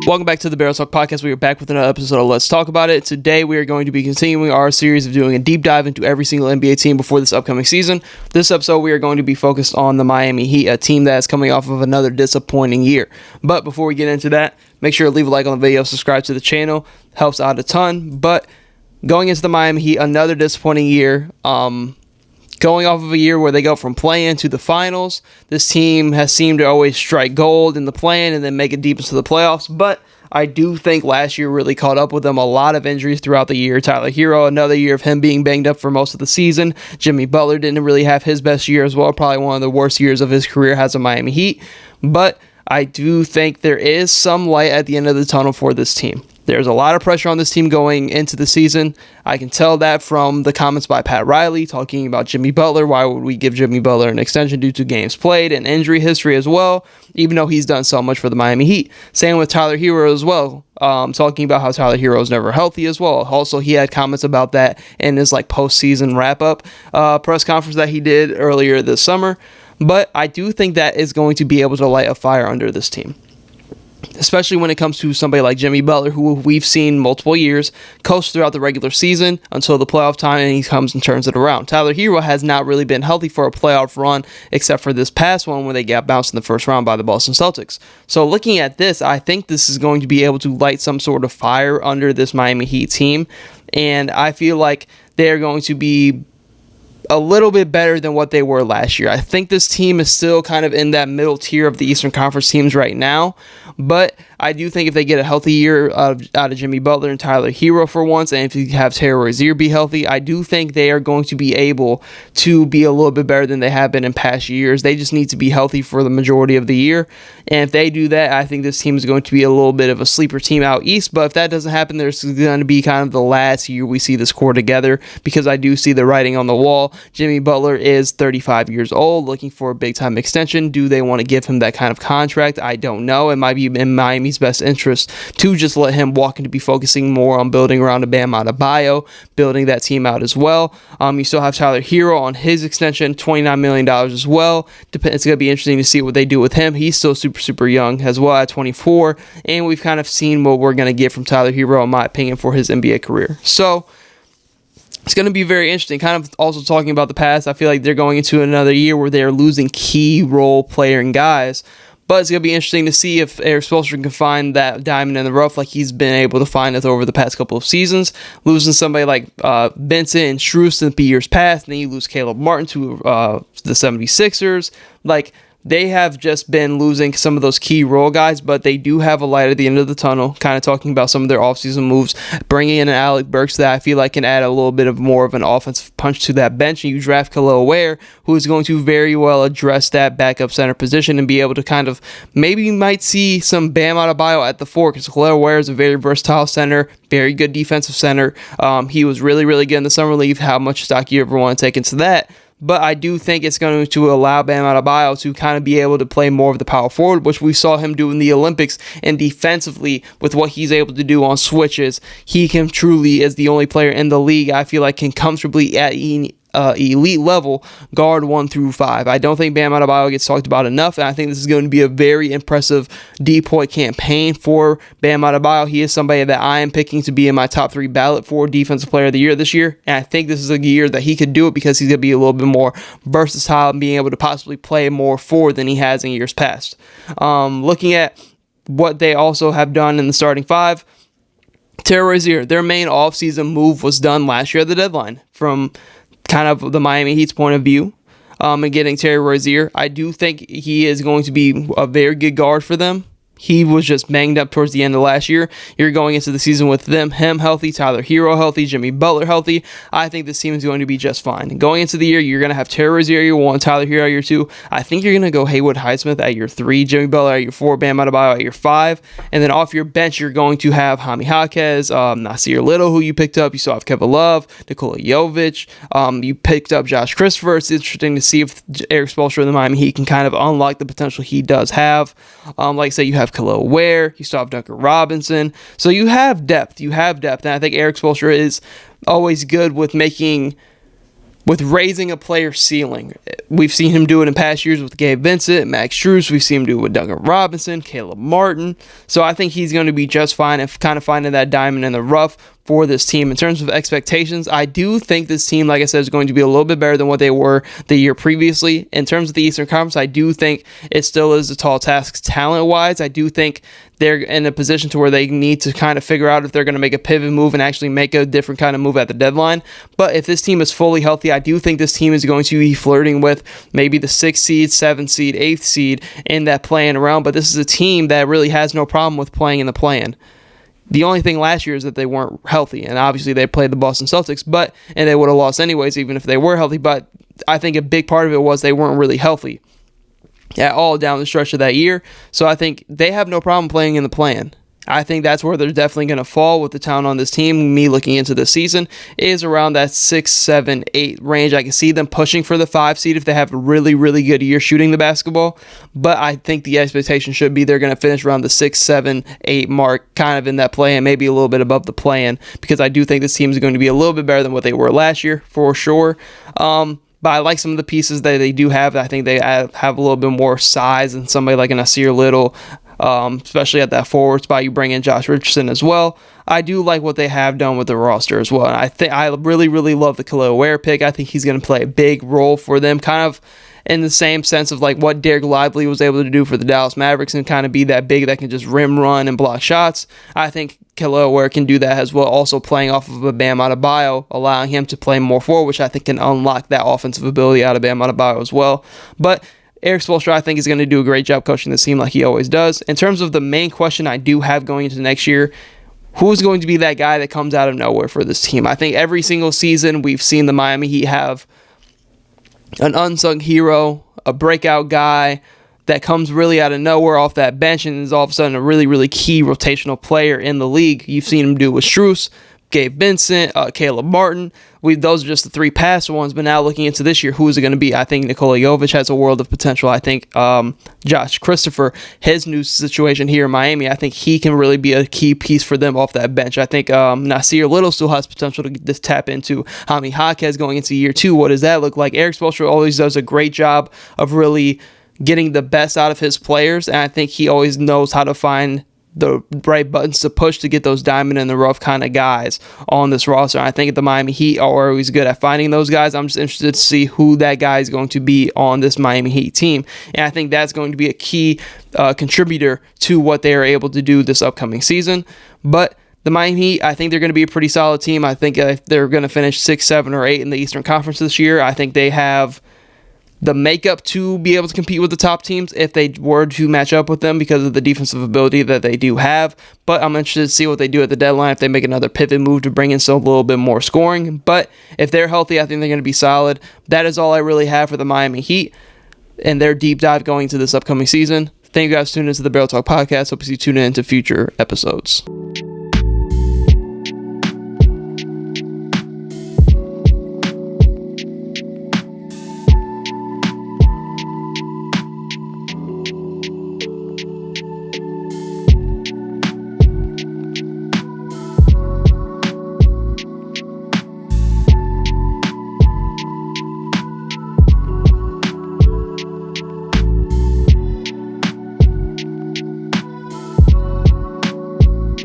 Welcome back to the Barrel Talk Podcast. We are back with another episode of Let's Talk About It. Today we are going to be continuing our series of doing a deep dive into every single NBA team before this upcoming season. This episode we are going to be focused on the Miami Heat, a team that is coming off of another disappointing year. But before we get into that, make sure to leave a like on the video, subscribe to the channel, helps out a ton. But going into the Miami Heat, another disappointing year. Going off of a year where they go from play-in to the finals, this team has seemed to always strike gold in the play-in and then make it deep into the playoffs. But I do think last year really caught up with them. A lot of injuries throughout the year. Tyler Hero, another year of him being banged up for most of the season. Jimmy Butler didn't really have his best year as well. Probably one of the worst years of his career as a Miami Heat. But I do think there is some light at the end of the tunnel for this team. There's a lot of pressure on this team going into the season. I can tell that from the comments by Pat Riley talking about Jimmy Butler. Why would we give Jimmy Butler an extension due to games played and injury history as well, even though he's done so much for the Miami Heat? Same with Tyler Hero as well, talking about how Tyler Hero is never healthy as well. Also, he had comments about that in his postseason wrap-up press conference that he did earlier this summer. But I do think that is going to be able to light a fire under this team, especially when it comes to somebody like Jimmy Butler, who we've seen multiple years coast throughout the regular season until the playoff time, and he comes and turns it around. Tyler Hero has not really been healthy for a playoff run, except for this past one when they got bounced in the first round by the Boston Celtics. So looking at this, I think this is going to be able to light some sort of fire under this Miami Heat team, and I feel like they're going to be a little bit better than what they were last year. I think this team is still kind of in that middle tier of the Eastern Conference teams right now, but I do think if they get a healthy year out of Jimmy Butler and Tyler Hero for once, and if you have Terry Rozier be healthy, I do think they are going to be able to be a little bit better than they have been in past years. They just need to be healthy for the majority of the year, and if they do that, I think this team is going to be a little bit of a sleeper team out east. But if that doesn't happen, there's going to be kind of the last year we see this core together, because I do see the writing on the wall. Jimmy Butler is 35 years old, looking for a big-time extension. Do they want to give him that kind of contract? I don't know. It might be in Miami's best interest to just let him walk and to be focusing more on building around a Bam Adebayo, building that team out as well. You still have Tyler Hero on his extension, $29 million as well. It's going to be interesting to see what they do with him. He's still super young as well at 24, and we've kind of seen what we're going to get from Tyler Hero, in my opinion, for his NBA career. So it's going to be very interesting. Kind of also talking about the past, I feel like they're going into another year where they're losing key role player and guys. But it's going to be interesting to see if Erik Spoelstra can find that diamond in the rough like he's been able to find it over the past couple of seasons. Losing somebody like Vincent and Strus in the years past, and then you lose Caleb Martin to the 76ers. They have just been losing some of those key role guys, but they do have a light at the end of the tunnel, kind of talking about some of their offseason moves, bringing in an Alec Burks that I feel like can add a little bit of more of an offensive punch to that bench, and you draft Khalil Ware, who is going to very well address that backup center position and be able to kind of, maybe you might see some Bam Adebayo at the 4, because Khalil Ware is a very versatile center, very good defensive center. He was really good in the summer league. How much stock you ever want to take into that? But I do think it's going to allow Bam Adebayo to kind of be able to play more of the power forward, which we saw him do in the Olympics. And defensively, with what he's able to do on switches, he can truly, as the only player in the league, I feel like can comfortably at elite level guard 1 through 5. I don't think Bam Adebayo gets talked about enough, and I think this is going to be a very impressive depoy campaign for Bam Adebayo. He is somebody that I am picking to be in my top 3 ballot for Defensive Player of the Year this year, and I think this is a year that he could do it because he's going to be a little bit more versatile and being able to possibly play more forward than he has in years past. Looking at what they also have done in the starting 5, Terry Rozier, their main offseason move was done last year at the deadline. From kind of the Miami Heat's point of view, and getting Terry Rozier, I do think he is going to be a very good guard for them. He was just banged up towards the end of last year. You're going into the season with him healthy, Tyler Hero healthy, Jimmy Butler healthy. I think this team is going to be just fine. Going into the year, you're going to have Terry Rozier year 1, Tyler Hero year 2. I think you're going to go Haywood Highsmith at year 3, Jimmy Butler at year 4, Bam Adebayo at year 5. And then off your bench, you're going to have Jaime Jaquez, Nasir Little, who you picked up. You still have Kevin Love, Nikola Jovic. You picked up Josh Christopher. It's interesting to see if Erik Spoelstra in the Miami Heat can kind of unlock the potential he does have. Like I say, you have Khalil Ware, you still have Duncan Robinson, so you have depth, and I think Erik Spoelstra is always good with making with raising a player's ceiling. We've seen him do it in past years with Gabe Vincent, Max Strus. We've seen him do it with Duncan Robinson, Caleb Martin. So I think he's going to be just fine and kind of finding that diamond in the rough for this team. In terms of expectations, I do think this team, like I said, is going to be a little bit better than what they were the year previously. In terms of the Eastern Conference, I do think it still is a tall task talent-wise. I do think they're in a position to where they need to kind of figure out if they're going to make a pivot move and actually make a different kind of move at the deadline. But if this team is fully healthy, I do think this team is going to be flirting with maybe the 6th seed, 7th seed, 8th seed in that play-in round. But this is a team that really has no problem with playing in the play-in. The only thing last year is that they weren't healthy, and obviously they played the Boston Celtics, and they would have lost anyways even if they were healthy. But I think a big part of it was they weren't really healthy at all down the stretch of that year. So I think they have no problem playing in the play-in. I think that's where they're definitely going to fall with the talent on this team. Me looking into the season is around that 6, 7, 8 range. I can see them pushing for the 5 seed if they have a really, really good year shooting the basketball. But I think the expectation should be they're going to finish around the 6, 7, 8 mark, kind of in that play-in, maybe a little bit above the play-in, because I do think this team is going to be a little bit better than what they were last year, for sure. But I like some of the pieces that they do have. I think they have a little bit more size than somebody like an Nasir Little, especially at that forward spot. You bring in Josh Richardson as well. I do like what they have done with the roster as well. And I really, really love the Kelly Ware pick. I think he's going to play a big role for them, kind of in the same sense of like what Derek Lively was able to do for the Dallas Mavericks and kind of be that big that can just rim run and block shots. I think Kelly Ware can do that as well, also playing off of a Bam Adebayo, allowing him to play more forward, which I think can unlock that offensive ability out of Bam Adebayo as well. But Eric Spoelstra, I think, is going to do a great job coaching this team like he always does. In terms of the main question I do have going into next year, who's going to be that guy that comes out of nowhere for this team? I think every single season we've seen the Miami Heat have an unsung hero, a breakout guy that comes really out of nowhere off that bench and is all of a sudden a really, really key rotational player in the league. You've seen him do with Strus, Gabe Vincent, Caleb Martin. Those are just the 3 past ones, but now looking into this year, who is it going to be? I think Nikola Jovic has a world of potential. I think Josh Christopher, his new situation here in Miami, I think he can really be a key piece for them off that bench. I think Nasir Little still has potential to just tap into. Jaime Jaquez going into year 2, what does that look like? Eric Spoelstra always does a great job of really getting the best out of his players, and I think he always knows how to find the right buttons to push to get those diamond in the rough kind of guys on this roster. I think the Miami Heat are always good at finding those guys. I'm just interested to see who that guy is going to be on this Miami Heat team. And I think that's going to be a key contributor to what they are able to do this upcoming season. But the Miami Heat, I think they're going to be a pretty solid team. I think they're going to finish 6, 7, or 8 in the Eastern Conference this year. I think they have the makeup to be able to compete with the top teams if they were to match up with them because of the defensive ability that they do have. But I'm interested to see what they do at the deadline, if they make another pivot move to bring in some a little bit more scoring. But if they're healthy, I think they're going to be solid. That is all I really have for the Miami Heat and their deep dive going into this upcoming season. Thank you guys for tuning into the Barrel Talk Podcast. Hope you tune in to future episodes.